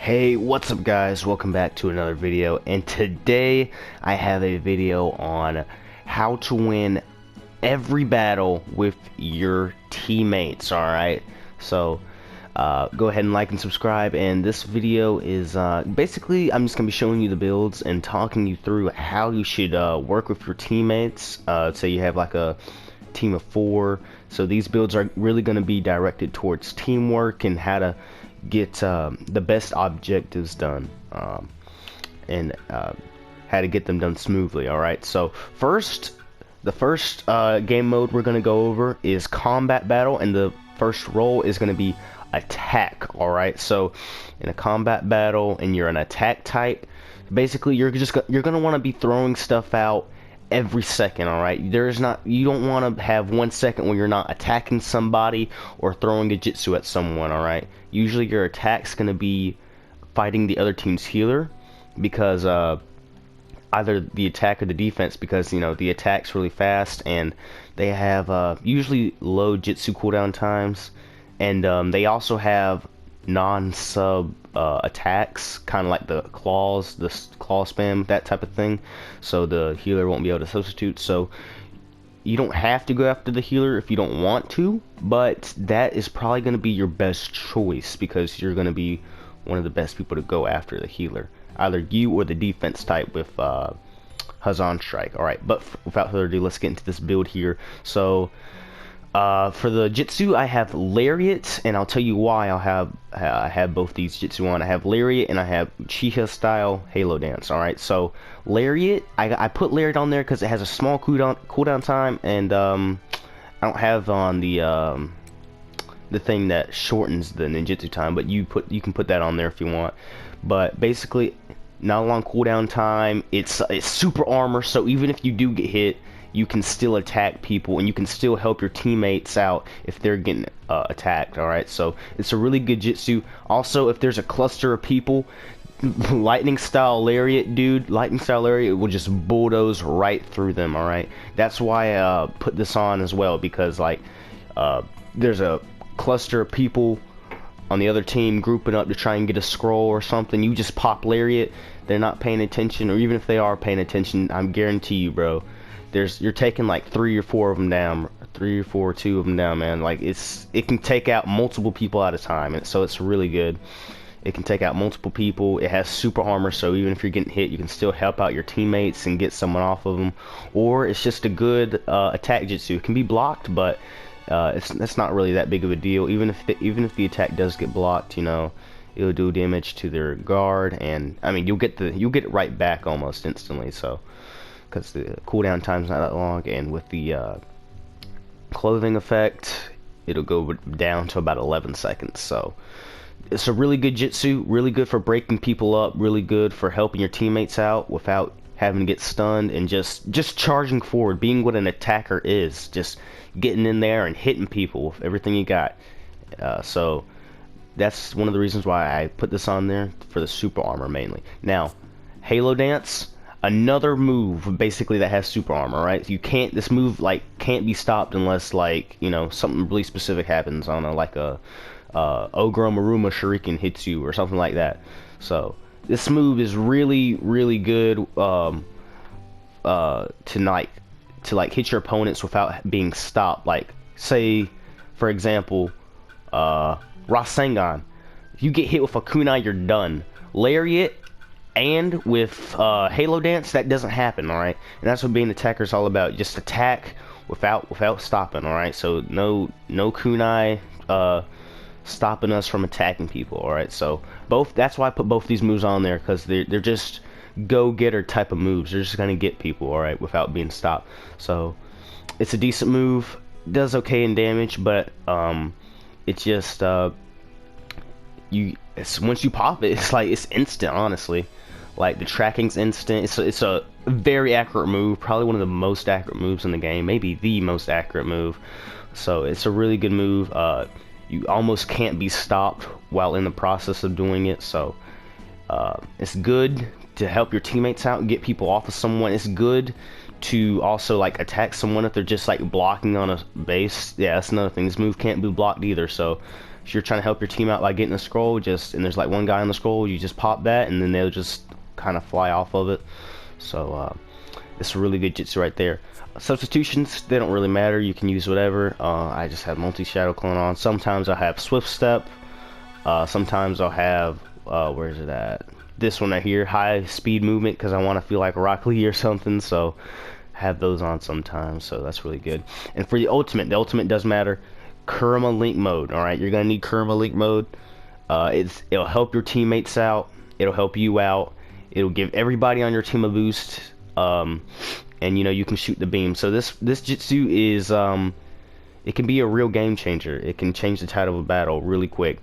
Hey, what's up guys? Welcome back to another video, and today I have a video on how to win every battle with your teammates. Alright, so go ahead and like and subscribe, and this video is basically I'm just going to be showing you the builds and talking you through how you should work with your teammates. Say you have like a team of 4, so these builds are really going to be directed towards teamwork and how to get the best objectives done, and how to get them done smoothly. Alright, so the first game mode we're going to go over is combat battle, and the first role is going to be attack. Alright, so in a combat battle and you're an attack type, basically you're going to want to be throwing stuff out every second. Alright, you don't want to have 1 second when you're not attacking somebody or throwing a jutsu at someone. Alright, usually your attack's gonna be fighting the other team's healer, because either the attack or the defense, because you know the attack's really fast and they have usually low jutsu cooldown times, and they also have non-sub attacks, kind of like the claw spam, that type of thing, so the healer won't be able to substitute. So you don't have to go after the healer if you don't want to, but that is probably going to be your best choice, because you're going to be one of the best people to go after the healer, either you or the defense type with Hazan Strike. Alright, but without further ado, let's get into this build here. So for the Jitsu, I have Lariat, and I'll tell you why I have both these Jitsu on. I have Lariat and I have Chiha style Halo Dance. Alright, so Lariat, I put Lariat on there because it has a small cooldown time, and I don't have on the thing that shortens the ninjutsu time, but you can put that on there if you want. But basically, not a long cooldown time. It's super armor, so even if you do get hit, you can still attack people, and you can still help your teammates out if they're getting attacked. Alright, so it's a really good jutsu. Also, if there's a cluster of people, lightning style lariat, dude, lightning style lariat will just bulldoze right through them. Alright, that's why I put this on as well, because like there's a cluster of people on the other team grouping up to try and get a scroll or something. You just pop lariat, they're not paying attention, or even if they are paying attention, I guarantee you, bro, you're taking like 3 or 4 of them down, 3 or 4 or 2 of them down, man. Like it can take out multiple people at a time, and so it's really good. It can take out multiple people. It has super armor, so even if you're getting hit, you can still help out your teammates and get someone off of them. Or it's just a good attack jutsu. It can be blocked, but it's not really that big of a deal. Even if the attack does get blocked, you know, it'll do damage to their guard, and I mean you'll get it right back almost instantly. So, because the cooldown time's not that long, and with the clothing effect, it'll go down to about 11 seconds. So it's a really good jutsu, really good for breaking people up, really good for helping your teammates out without having to get stunned, and just charging forward, being what an attacker is, just getting in there and hitting people with everything you got. So that's one of the reasons why I put this on there, for the super armor mainly. Now, Halo Dance, another move basically that has super armor, right? This move like can't be stopped unless, like, you know, something really specific happens on like a Ogro Maruma Shuriken hits you or something like that. So this move is really good to hit your opponents without being stopped. Like, say for example, Rasengan, if you get hit with a kunai, you're done. Lariat and with Halo Dance, that doesn't happen. Alright, and that's what being an attacker is all about. Just attack without stopping. Alright, so no kunai stopping us from attacking people. Alright, so that's why I put both these moves on there, because they're just go-getter type of moves. They're just gonna get people, alright, without being stopped. So it's a decent move, does okay in damage, but it's just once you pop it, it's instant, honestly. Like, the tracking's instant. It's a very accurate move, probably one of the most accurate moves in the game, maybe the most accurate move. So it's a really good move. You almost can't be stopped while in the process of doing it. So it's good to help your teammates out and get people off of someone. It's good to also like attack someone if they're just like blocking on a base. Yeah, that's another thing. This move can't be blocked either, so if you're trying to help your team out by getting a scroll, and there's like one guy on the scroll, you just pop that, and then they'll just kind of fly off of it. So it's a really good jutsu right there. Substitutions, they don't really matter. You can use whatever. I just have multi-shadow clone on. Sometimes I'll have swift step. Sometimes I'll have where is it at? This one right here, high speed movement, because I want to feel like Rock Lee or something. So have those on sometimes. So that's really good. And for the ultimate does matter. Kurama Link mode. All right, you're gonna need Kurama Link mode. It'll help your teammates out. It'll help you out. It'll give everybody on your team a boost. And you know, you can shoot the beam. So this jutsu is it can be a real game changer. It can change the tide of a battle really quick.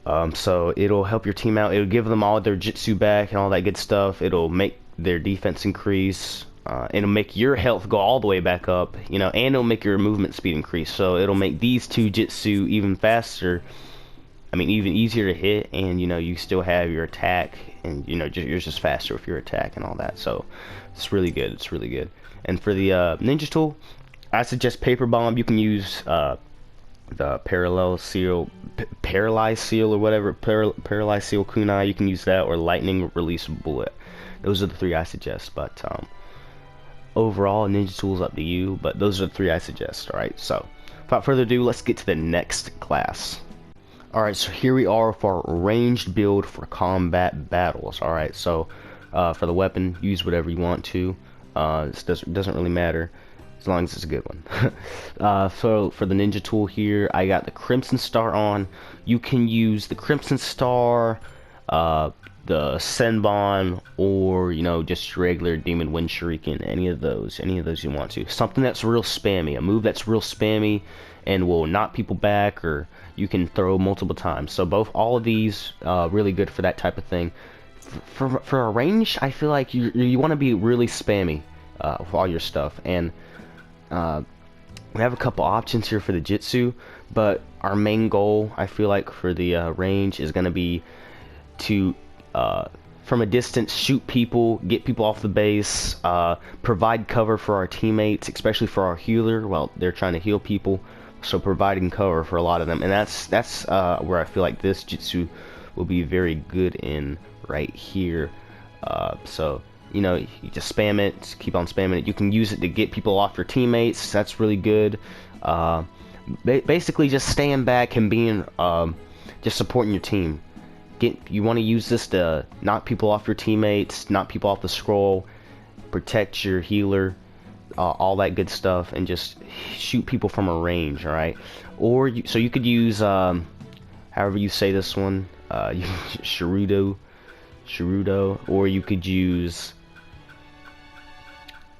So it'll help your team out. It'll give them all their jutsu back and all that good stuff. It'll make their defense increase. It'll make your health go all the way back up, you know, and it'll make your movement speed increase. So it'll make these two jutsu even faster. I mean, even easier to hit, and you know, you still have your attack, and you know, you're just faster with your attack and all that. So it's really good. It's really good. And for the ninja tool, I suggest paper bomb. You can use the paralyzed seal or whatever, paralyzed seal kunai. You can use that, or lightning release bullet. Those are the three I suggest. But overall, ninja tool's up to you. But those are the three I suggest. All right. So without further ado, let's get to the next class. Alright, so here we are for our ranged build for combat battles. Alright, so for the weapon, use whatever you want to. This doesn't really matter as long as it's a good one. So for the ninja tool here, I got the Crimson Star on. You can use the Crimson Star, the Senbon, or you know, just your regular Demon Wind Shuriken. Any of those you want to. Something that's real spammy, a move that's real spammy and will knock people back, or you can throw multiple times. So all of these really good for that type of thing. For a range, I feel like you want to be really spammy with all your stuff. And we have a couple options here for the jutsu, but our main goal, I feel like, for the range is going to be to from a distance shoot people, get people off the base, provide cover for our teammates, especially for our healer while they're trying to heal people. So providing cover for a lot of them, and that's where I feel like this jutsu will be very good in right here. So you know, you just spam it, keep on spamming it. You can use it to get people off your teammates. That's really good. Basically, just staying back and being just supporting your team. You want to use this to knock people off your teammates, knock people off the scroll, protect your healer. All that good stuff, and just shoot people from a range. All right, or so you could use however you say this one, Sharudo, or you could use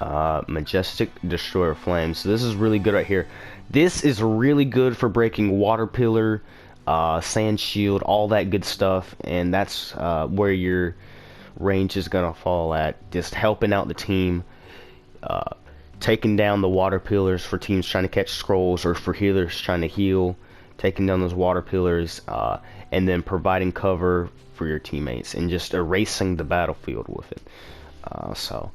Majestic Destroyer Flame. So this is really good right here. This is really good for breaking Water Pillar, Sand Shield, all that good stuff, and that's where your range is gonna fall at. Just helping out the team. Taking down the water pillars for teams trying to catch scrolls, or for healers trying to heal, taking down those water pillars, and then providing cover for your teammates, and just erasing the battlefield with it. So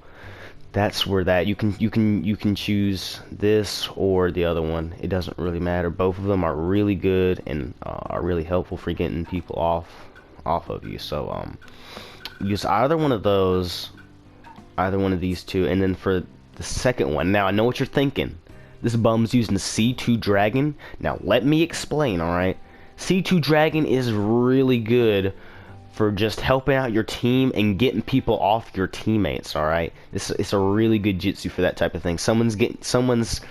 that's where you can choose this or the other one. It doesn't really matter. Both of them are really good and are really helpful for getting people off of you. So use either one of those, either one of these two, and then for the second one. Now I know what you're thinking. This bum's using the C2 Dragon. Now let me explain, alright? C2 Dragon is really good for just helping out your team and getting people off your teammates, alright? It's a really good jutsu for that type of thing. Someone's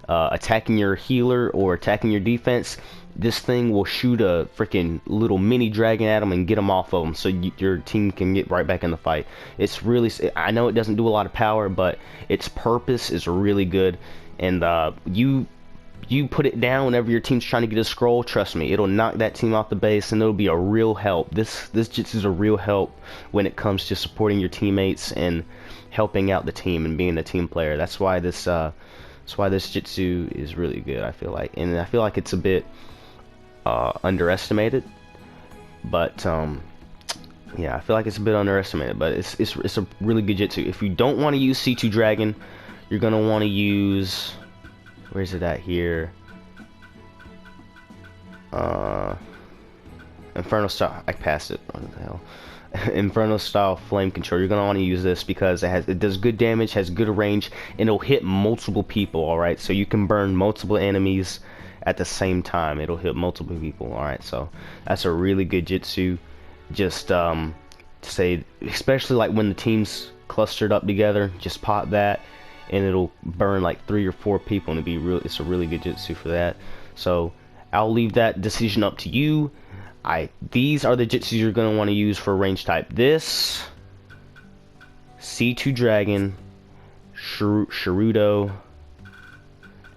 attacking your healer or attacking your defense. This thing will shoot a freaking little mini dragon at them and get them off of them, so your team can get right back in the fight. It's really, I know it doesn't do a lot of power, but its purpose is really good. And you put it down whenever your team's trying to get a scroll. Trust me, it'll knock that team off the base, and it'll be a real help. This jutsu is a real help when it comes to supporting your teammates and helping out the team and being a team player. That's why this jutsu is really good, I feel like, and I feel like it's a bit underestimated, but yeah, I feel like it's a bit underestimated, but it's a really good jutsu. If you don't want to use C2 Dragon, you're gonna want to use, where's it at here? Inferno style. I passed it. What the hell? Inferno style flame control. You're gonna want to use this because it does good damage, has good range, and it'll hit multiple people. All right, so you can burn multiple enemies at the same time. It'll hit multiple people. All right, so that's a really good jutsu. Just to say, especially like when the team's clustered up together, just pop that, and it'll burn like 3 or 4 people, and it's a really good jutsu for that. So I'll leave that decision up to you. These are the jutsus you're going to want to use for range type. This, C2 Dragon, Naruto,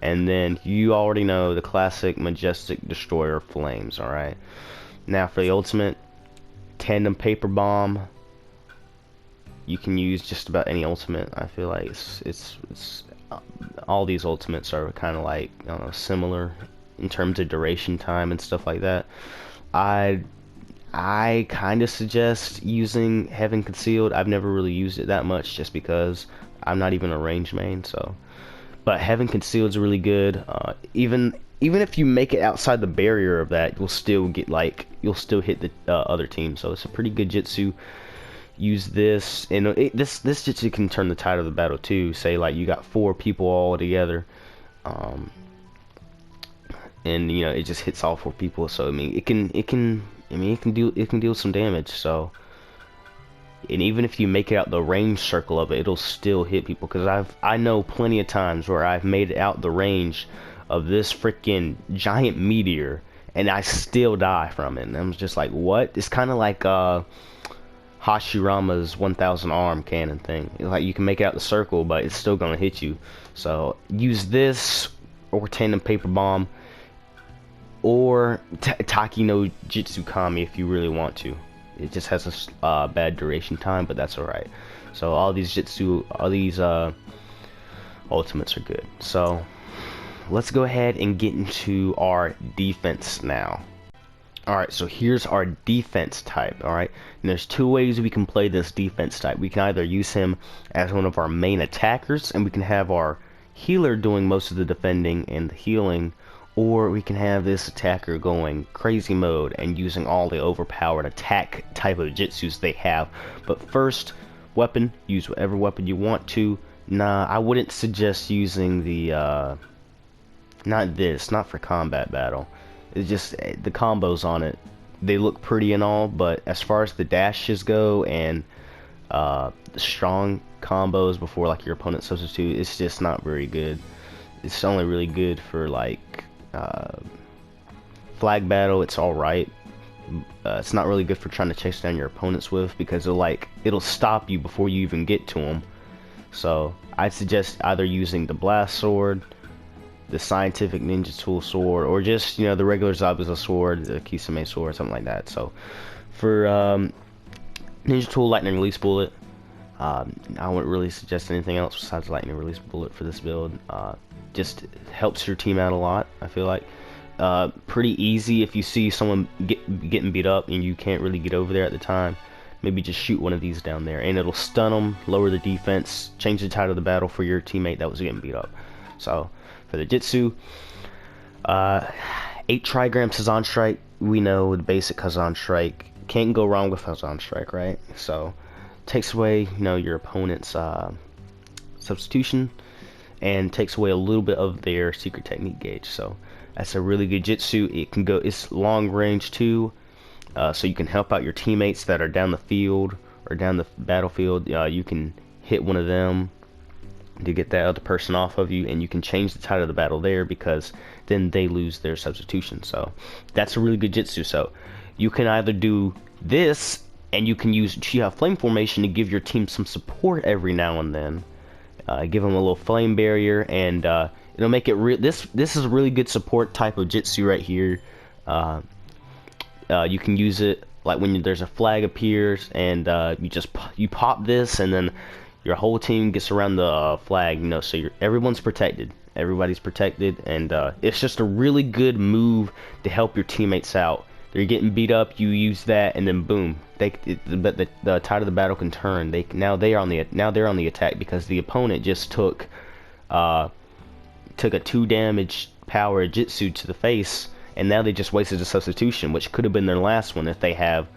and then you already know the classic Majestic Destroyer Flames, alright? Now for the ultimate, Tandem Paper Bomb. You can use just about any ultimate. I feel like it's all these ultimates are kind of like, I don't know, similar in terms of duration time and stuff like that. I kind of suggest using Heaven Concealed. I've never really used it that much just because I'm not even a range main. So, but Heaven Concealed is really good. Even if you make it outside the barrier of that, you'll still hit the other team. So it's a pretty good jutsu. Use this, and this jutsu can turn the tide of the battle too. Say like you got 4 people all together. And you know it just hits all 4 people, so I mean it can deal some damage. So, and even if you make it out the range circle of it, it'll still hit people. Because I know plenty of times where I've made it out the range of this freaking giant meteor, and I still die from it. And I'm just like, what? It's kind of like Hashirama's 1000 arm cannon thing. It's like you can make it out the circle, but it's still gonna hit you. So use this or Tandem Paper Bomb. Or Taki no Jitsu Kami if you really want to. It just has a bad duration time, but that's alright. So all these ultimates are good. So let's go ahead and get into our defense now. Alright, so here's our defense type, alright? And there's 2 ways we can play this defense type. We can either use him as one of our main attackers, and we can have our healer doing most of the defending and the healing, or we can have this attacker going crazy mode and using all the overpowered attack type of jutsus they have. But first, weapon, use whatever weapon you want to. Nah, I wouldn't suggest using the, not for combat battle. It's just, the combos on it, they look pretty and all, but as far as the dashes go and the strong combos before like your opponent substitute, it's just not very good. It's only really good for like flag battle. It's alright. It's not really good for trying to chase down your opponents with, because it'll stop you before you even get to them. So I'd suggest either using the blast sword, the scientific ninja tool sword, or just, you know, the regular Zabuza sword, the Kisame sword, something like that. So for ninja tool, lightning release bullet, I wouldn't really suggest anything else besides lightning release bullet for this build. Just helps your team out a lot, I feel like. Pretty easy if you see someone getting beat up and you can't really get over there at the time. Maybe just shoot one of these down there, and it'll stun them, lower the defense, change the tide of the battle for your teammate that was getting beat up. So for the Jitsu, 8 trigram Sazan Strike. We know the basic Kazan Strike. Can't go wrong with Kazan Strike, right? So takes away, you know, your opponent's substitution, and takes away a little bit of their secret technique gauge. So that's a really good jutsu. It's long range too, so you can help out your teammates that are down the field or down the battlefield. You can hit one of them to get that other person off of you, and you can change the tide of the battle there, because then they lose their substitution. So that's a really good jutsu. So you can either do this, and you can use Uchiha Flame Formation to give your team some support every now and then. Give them a little flame barrier, and it'll make it real. This is a really good support type of jutsu right here. You can use it like when there's a flag appears, and you pop this, and then your whole team gets around the flag. You know, so everyone's protected. Everybody's protected, and it's just a really good move to help your teammates out. They're getting beat up, you use that, and then boom, the tide of the battle can turn. Now they're on the attack, because the opponent just took a 2 damage power jutsu to the face, and now they just wasted a substitution, which could have been their last one if they have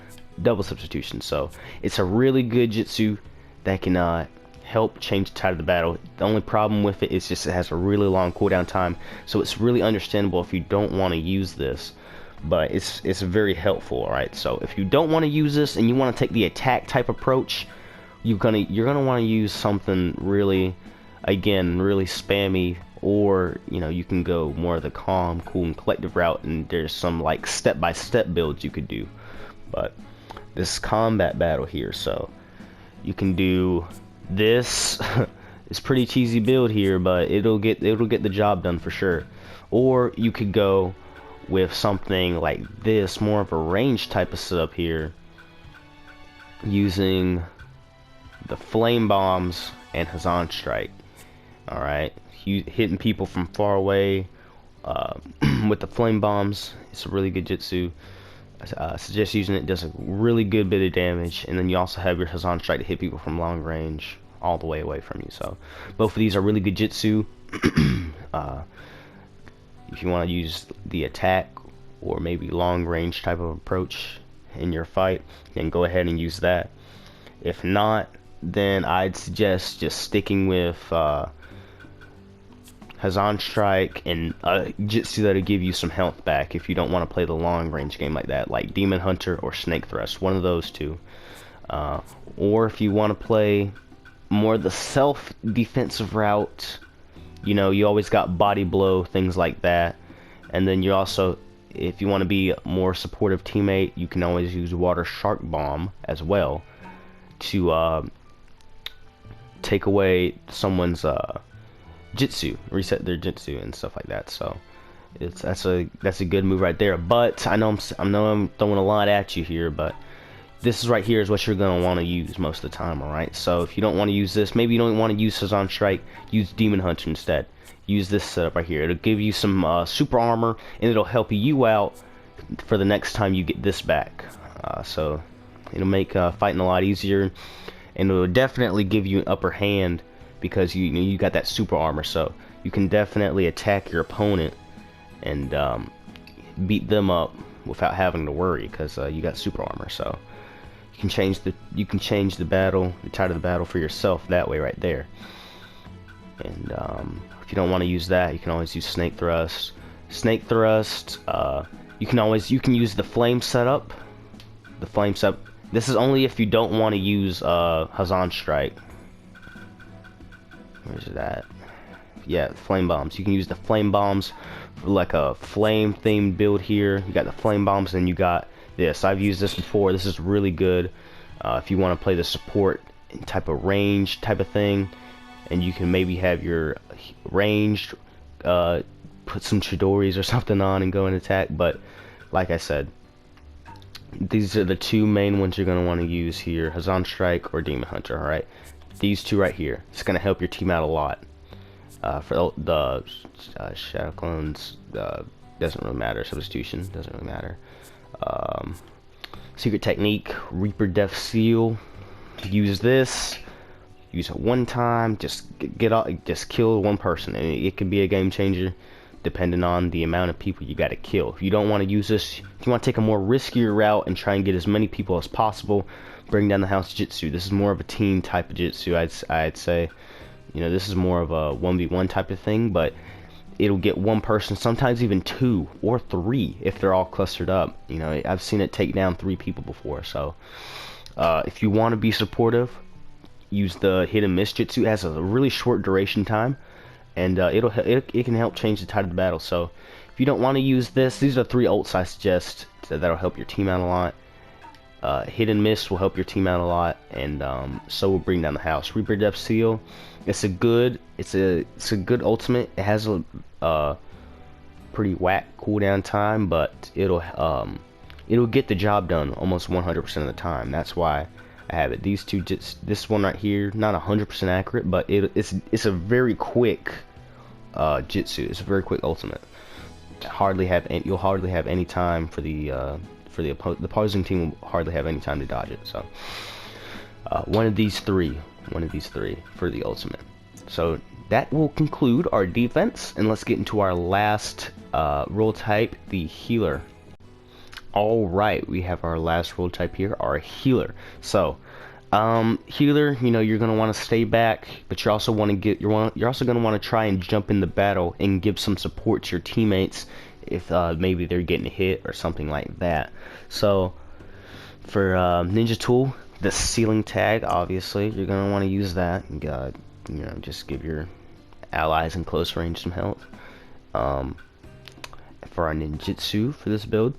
double substitution. So it's a really good jutsu that can help change the tide of the battle. The only problem with it is just it has a really long cooldown time, so it's really understandable if you don't want to use this, but it's very helpful. Alright, so if you don't want to use this and you want to take the attack type approach, you're gonna want to use something really, again, really spammy, or you can go more of the calm, cool, and collective route, and there's some like step-by-step builds you could do. But this combat battle here, so you can do this. It's pretty cheesy build here, but it'll get the job done for sure. Or you could go with something like this, more of a range type of setup here, using the flame bombs and Hazan strike. All right, hitting people from far away with the flame bombs. It's a really good jutsu. I suggest using it. It does a really good bit of damage, and then you also have your Hazan strike to hit people from long range all the way away from you. So both of these are really good jutsu. If you want to use the attack or maybe long range type of approach in your fight, then go ahead and use that. If not, then I'd suggest just sticking with Hazan strike and jutsu that'll give you some health back if you don't want to play the long range game like that, like Demon Hunter or Snake Thrust, one of those two. Or if you want to play more the self defensive route, you always got body blow, things like that. And then you also, if you want to be a more supportive teammate, you can always use Water Shark Bomb as well to take away someone's jutsu, reset their jutsu and stuff like that. So that's a good move right there. But I know I'm throwing a lot at you here, but this is right here is what you're gonna want to use most of the time. All right, so if you don't want to use this, maybe you don't want to use Hazan strike, use Demon Hunter instead. Use this setup right here. It'll give you some super armor, and it'll help you out for the next time you get this back. So it'll make fighting a lot easier, and it'll definitely give you an upper hand because you got that super armor, so you can definitely attack your opponent and beat them up without having to worry, because you got super armor. So you can change the battle, the tide of the battle for yourself that way right there. And if you don't want to use that, you can always use Snake Thrust. Snake Thrust, you can use the flame setup. The flame setup. This is only if you don't want to use Hazan strike. Where's that? Yeah, flame bombs. You can use the flame bombs for like a flame themed build here. You got the flame bombs, and you got this. I've used this before. This is really good if you want to play the support type of range type of thing, and you can maybe have your ranged put some Chidoris or something on and go and attack. But like I said, these are the two main ones you're going to want to use here, Hazan strike or Demon Hunter. Alright, these two right here, it's going to help your team out a lot. For the Shadow Clones, doesn't really matter. Substitution doesn't really matter. Secret Technique, Reaper Death Seal. Use this. Use it one time. Just just kill one person, and it could be a game changer, depending on the amount of people you got to kill. If you don't want to use this, if you want to take a more riskier route and try and get as many people as possible, bring down the house jutsu. This is more of a team type of jutsu. I'd say. This is more of a 1v1 type of thing, but it'll get one person, sometimes even two or three if they're all clustered up. I've seen it take down 3 people before. So if you want to be supportive, use the hit and miss jutsu. It has a really short duration time, and it can help change the tide of the battle. So if you don't want to use this, these are 3 ults I suggest that'll help your team out a lot. Hit and miss will help your team out a lot, and so will bring down the house. Reaper Depth Seal, it's a good ultimate. It has a pretty whack cooldown time, but it'll get the job done almost 100% of the time. That's why I have it. These two, this one right here, not 100% accurate, but it's a very quick jutsu. It's a very quick ultimate. You'll hardly have any time for the opposing team will hardly have any time to dodge it. So one of these three for the ultimate. So that will conclude our defense, and let's get into our last role type, the healer. Alright, we have our last role type here, our healer. So, healer, you know, you're gonna want to stay back, but you also want to you're also gonna want to try and jump in the battle and give some support to your teammates if maybe they're getting hit or something like that. So, for ninja tool, the ceiling tag, obviously, you're gonna want to use that. And, you know, just give your allies in close range some health. For our ninjutsu for this build,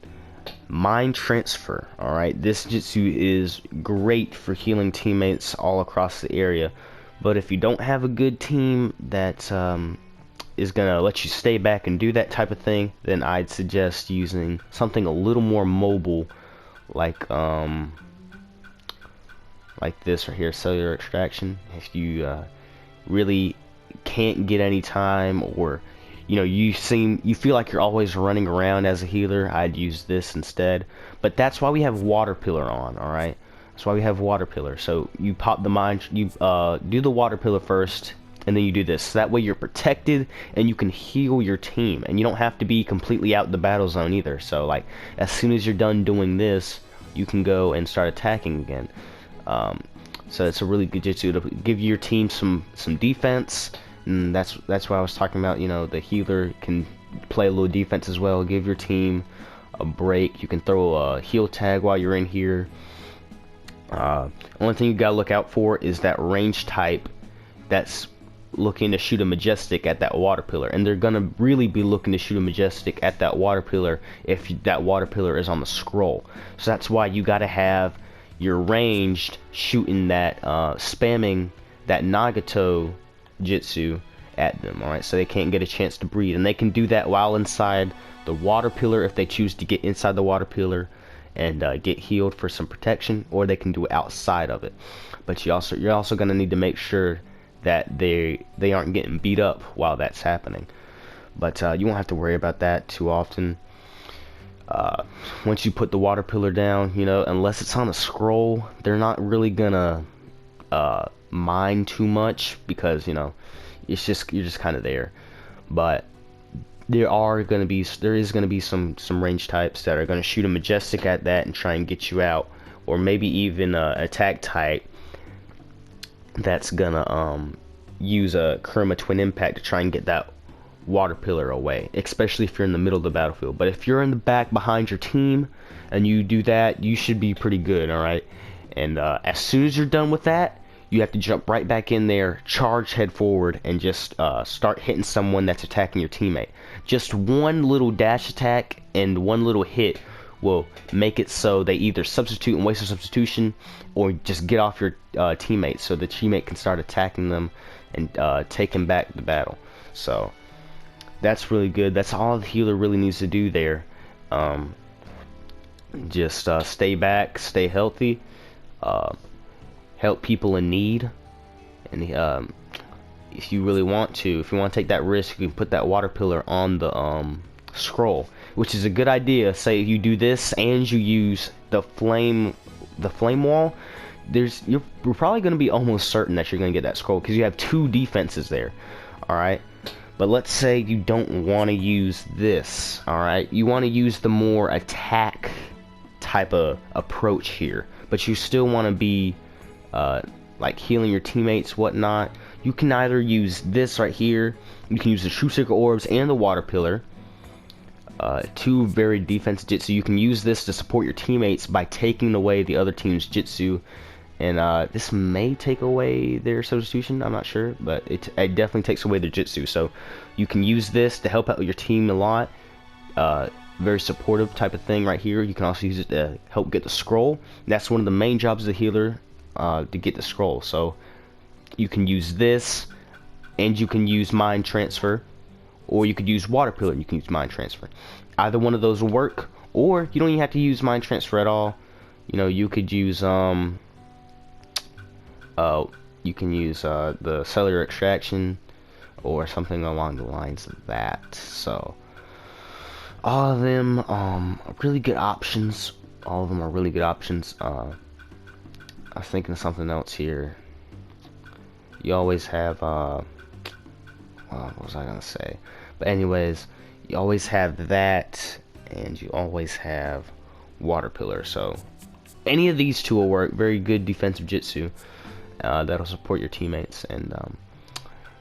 mind transfer. Alright, this jutsu is great for healing teammates all across the area, but if you don't have a good team that is gonna let you stay back and do that type of thing, then I'd suggest using something a little more mobile, like this right here, cellular extraction. If you really can't get any time, or you know, you feel like you're always running around as a healer, I'd use this instead. But that's why we have water pillar on. All right, that's why we have water pillar. So you pop the mind, you do the water pillar first, and then you do this. So that way you're protected and you can heal your team, and you don't have to be completely out in the battle zone either. So like as soon as you're done doing this, you can go and start attacking again. So it's a really good jutsu to give your team some defense. And that's why I was talking about, you know, the healer can play a little defense as well. Give your team a break. You can throw a heal tag while you're in here. Only thing you gotta look out for is that range type that's looking to shoot a majestic at that water pillar, and they're gonna really be looking to shoot a majestic at that water pillar if that water pillar is on the scroll. So that's why you gotta have your ranged shooting that spamming that Nagato jutsu at them. Alright, so they can't get a chance to breathe, and they can do that while inside the water pillar if they choose to get inside the water pillar and get healed for some protection, or they can do it outside of it. But you're also going to need to make sure that they aren't getting beat up while that's happening. But you won't have to worry about that too often. Once you put the water pillar down, you know, unless it's on a scroll, they're not really gonna mind too much, because you know you're just kind of there. But there is gonna be some range types that are gonna shoot a majestic at that and try and get you out, or maybe even a attack type that's gonna use a Kurama twin impact to try and get that water pillar away, especially if you're in the middle of the battlefield. But if you're in the back behind your team and you do that, you should be pretty good. Alright, and as soon as you're done with that, you have to jump right back in there, charge head forward, and just start hitting someone that's attacking your teammate. Just one little dash attack and one little hit will make it so they either substitute and waste a substitution, or just get off your teammate so the teammate can start attacking them and taking back the battle. So that's really good. That's all the healer really needs to do there. Just stay back, stay healthy, help people in need, and if you really want to, if you want to take that risk, you can put that water pillar on the scroll, which is a good idea. Say you do this and you use the flame wall, you're probably going to be almost certain that you're going to get that scroll, because you have two defenses there. Alright, but let's say you don't want to use this. Alright, you want to use the more attack type of approach here, but you still want to be like healing your teammates, whatnot. You can either use this right here, you can use the True Circle Orbs and the Water Pillar, two very defensive jitsu. You can use this to support your teammates by taking away the other team's jitsu, and this may take away their substitution, I'm not sure, but it definitely takes away their jitsu. So you can use this to help out your team a lot. Very supportive type of thing right here. You can also use it to help get the scroll. That's one of the main jobs of the healer, to get the scroll. So you can use this, and you can use mind transfer, or you could use water pillar and you can use mind transfer. Either one of those will work, or you don't even have to use mind transfer at all. You know, you could use the cellular extraction or something along the lines of that. So all of them are really good options. All of them are really good options. I was thinking of something else here. You always have what was I gonna say? But anyways, You always have that, and you always have water pillar. So any of these two will work. Very good defensive jutsu that'll support your teammates. And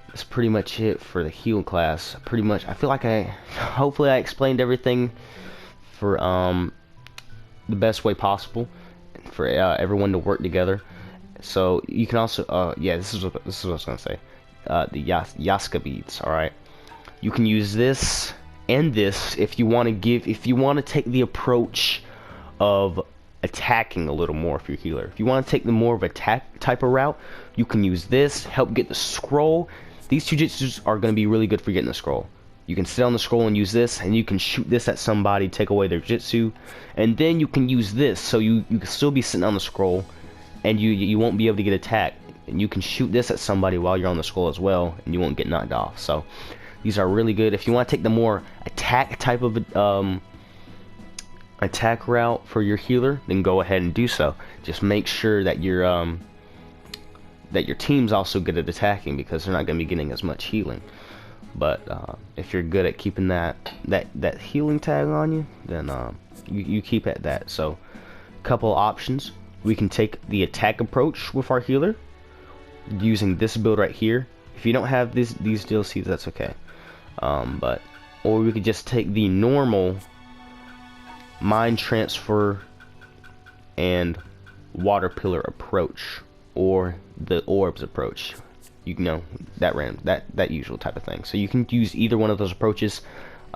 that's pretty much it for the heal class. Pretty much, I feel like hopefully I explained everything for the best way possible for everyone to work together. So you can also, yeah, this is what I was gonna say. The Yasuka beads. All right, you can use this and this if you want to take the approach of attacking a little more for your healer. If you want to take the more of attack type of route, you can use this, help get the scroll. These two jutsus are going to be really good for getting the scroll. You can sit on the scroll and use this, and you can shoot this at somebody, take away their jutsu, and then you can use this, so you can still be sitting on the scroll, and you won't be able to get attacked. And you can shoot this at somebody while you're on the scroll as well, and you won't get knocked off. So these are really good. If you want to take the more attack type of attack route for your healer, then go ahead and do so. Just make sure that your team's also good at attacking, because they're not going to be getting as much healing. But if you're good at keeping that healing tag on you, then you keep at that. So a couple of options. We can take the attack approach with our healer using this build right here. If you don't have these DLCs, that's okay. Or we could just take the normal mind transfer and water pillar approach, or the orbs approach. You know, that usual type of thing. So you can use either one of those approaches.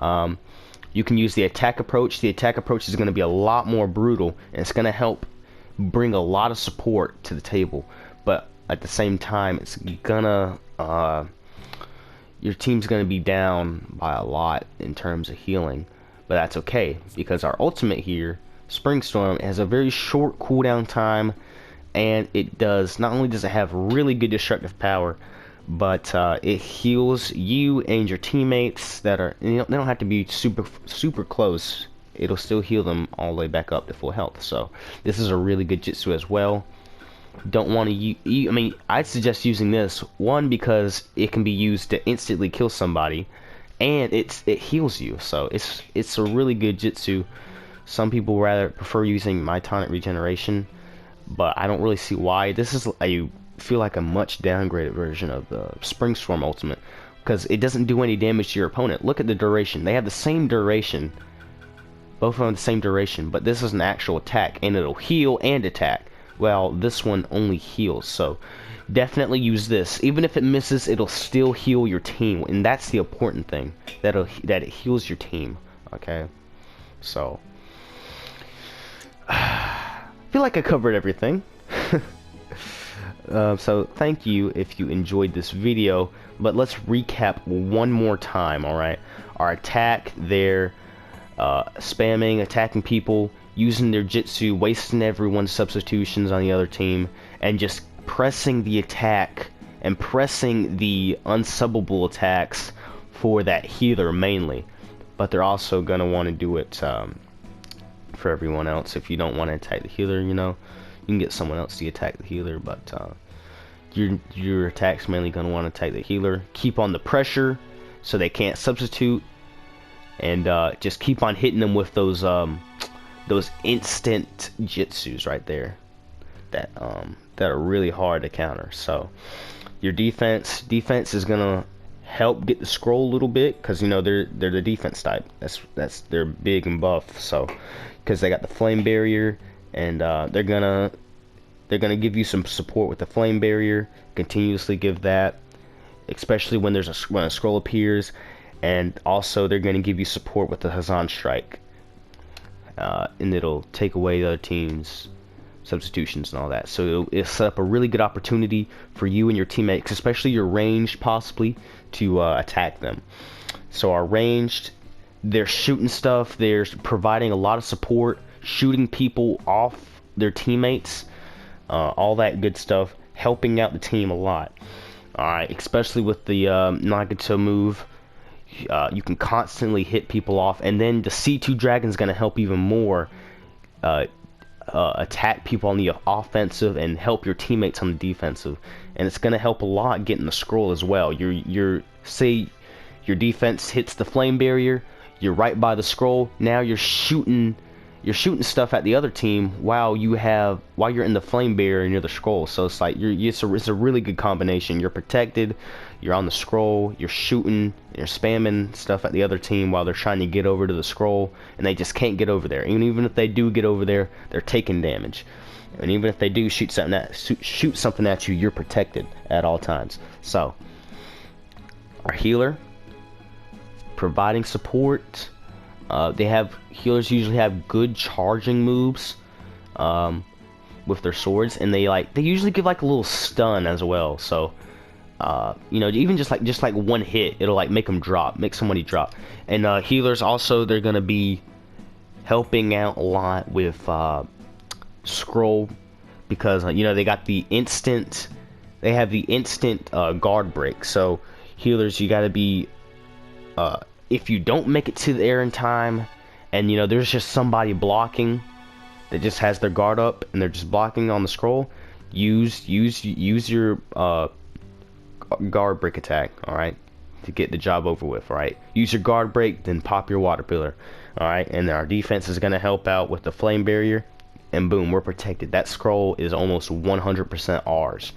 You can use the attack approach. The attack approach is going to be a lot more brutal, and it's going to help bring a lot of support to the table. But at the same time, it's gonna your team's gonna be down by a lot in terms of healing. But that's okay, because our ultimate here, Spring Storm, has a very short cooldown time, and it does, not only does it have really good destructive power, but it heals you and your teammates that are, they don't have to be super close. It'll still heal them all the way back up to full health. So this is a really good jutsu as well. Don't want to use, I mean, I'd suggest using this, one, because it can be used to instantly kill somebody, and it heals you. So it's a really good jutsu. Some people rather prefer using my tonic regeneration, but I don't really see why. This is, I feel like, a much downgraded version of the Spring Storm Ultimate, because it doesn't do any damage to your opponent. Look at the duration. They have the same duration. Both of them have the same duration, but this is an actual attack, and it'll heal and attack. Well, this one only heals, so definitely use this. Even if it misses, it'll still heal your team, and that's the important thing, that it heals your team. Okay, so I feel like I covered everything. So thank you if you enjoyed this video, but let's recap one more time. All right, our attack there, spamming, attacking people, using their jutsu, wasting everyone's substitutions on the other team, and just pressing the attack and pressing the unsubbable attacks for that healer mainly. But they're also gonna want to do it for everyone else. If you don't want to attack the healer, you know, you can get someone else to attack the healer, but your attack's mainly gonna want to attack the healer. Keep on the pressure so they can't substitute, and just keep on hitting them with those instant jutsus right there that are really hard to counter. So your defense is gonna help get the scroll a little bit, because you know they're the defense type. That's they're big and buff, so because they got the flame barrier, and they're gonna give you some support with the flame barrier. Continuously give that, especially when when a scroll appears, and also they're gonna give you support with the Hazan strike. And it'll take away the other team's substitutions and all that. So it'll set up a really good opportunity for you and your teammates, especially your ranged, possibly, to attack them. So our ranged, they're shooting stuff, they're providing a lot of support, shooting people off their teammates, all that good stuff, helping out the team a lot. Alright, especially with the Nagato move. You can constantly hit people off, and then the C2 Dragon's going to help even more attack people on the offensive and help your teammates on the defensive, and it's going to help a lot getting the scroll as well. Say your defense hits the flame barrier, You're right by the scroll. Now you're shooting stuff at the other team while you're in the flame barrier near the scroll. So it's like it's a really good combination. You're protected, you're on the scroll, you're shooting, you're spamming stuff at the other team while they're trying to get over to the scroll, and they just can't get over there. Even if they do get over there, they're taking damage. And even if they do shoot something at you, you're protected at all times. So our healer providing support. Healers usually have good charging moves with their swords, and they usually give like a little stun as well. So even just like one hit, it'll like make somebody drop. And healers also, they're gonna be helping out a lot with scroll, because they got the instant. They have the instant guard break. So healers, you gotta be if you don't make it to the air in time, and there's just somebody blocking that just has their guard up and they're just blocking on the scroll, use your guard break attack, all right, to get the job over with. All right, use your guard break, then pop your water pillar. All right, and our defense is going to help out with the flame barrier, and boom, we're protected. That scroll is almost 100% ours.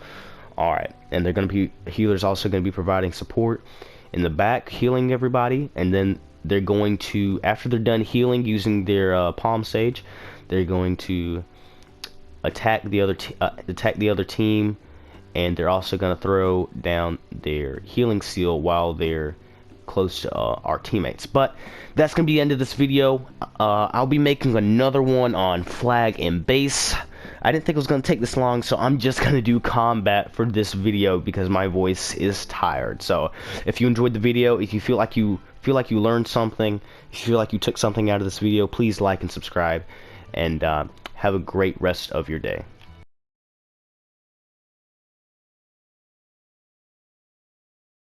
All right, and they're going to be healers also going to be providing support in the back, healing everybody, and then they're going to, after they're done healing using their palm sage, they're going to attack the other team, and they're also going to throw down their healing seal while they're close to our teammates. But that's going to be the end of this video. I'll be making another one on flag and base. I didn't think it was going to take this long, so I'm just going to do combat for this video because my voice is tired. So if you enjoyed the video, if you feel like you learned something, if you feel like you took something out of this video, please like and subscribe, and have a great rest of your day.